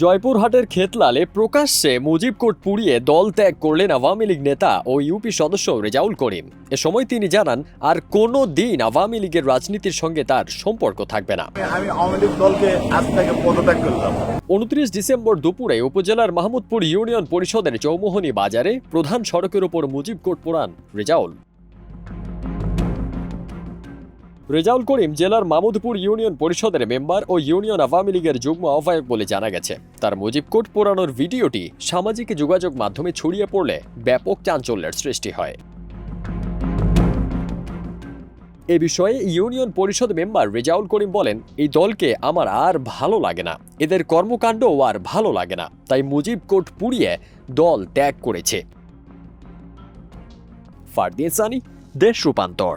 জয়পুরহাটের খেতলালে প্রকাশ্যে মুজিব কোর্ট পুড়িয়ে দল ত্যাগ করলেন আওয়ামী লীগ নেতা ও ইউপি সদস্য রেজাউল করিম। এ সময় তিনি জানান, আর কোনো দিন আওয়ামী লীগের রাজনীতির সঙ্গে তার সম্পর্ক থাকবে না। আমি আওয়ামী লীগ দলকে আজ থেকে পদত্যাগ করলাম। 29 ডিসেম্বর দুপুরে উপজেলার মাহমুদপুর ইউনিয়ন পরিষদের চৌমোহনী বাজারে প্রধান সড়কের ওপর মুজিব কোর্ট পোড়ান রেজাউল। রেজাউল করিম জেলার মাহমুদপুর ইউনিয়ন পরিষদের মেম্বার ও ইউনিয়ন আওয়ামী লীগের যুগ্ম আহ্বায়ক বলে জানা গেছে। তার মুজিব কোর্ট পোড়ানোর ভিডিওটি সামাজিক যোগাযোগ মাধ্যমে ছড়িয়ে পড়লে ব্যাপক চাঞ্চল্যের সৃষ্টি হয়। এ বিষয়ে ইউনিয়ন পরিষদ মেম্বার রেজাউল করিম বলেন, এই দলকে আমার আর ভালো লাগে না, এদের কর্মকাণ্ডও আর ভালো লাগে না, তাই মুজিব কোর্ট পুড়িয়ে দল ত্যাগ করেছে। ফারদিন সানি, দেশ রূপান্তর।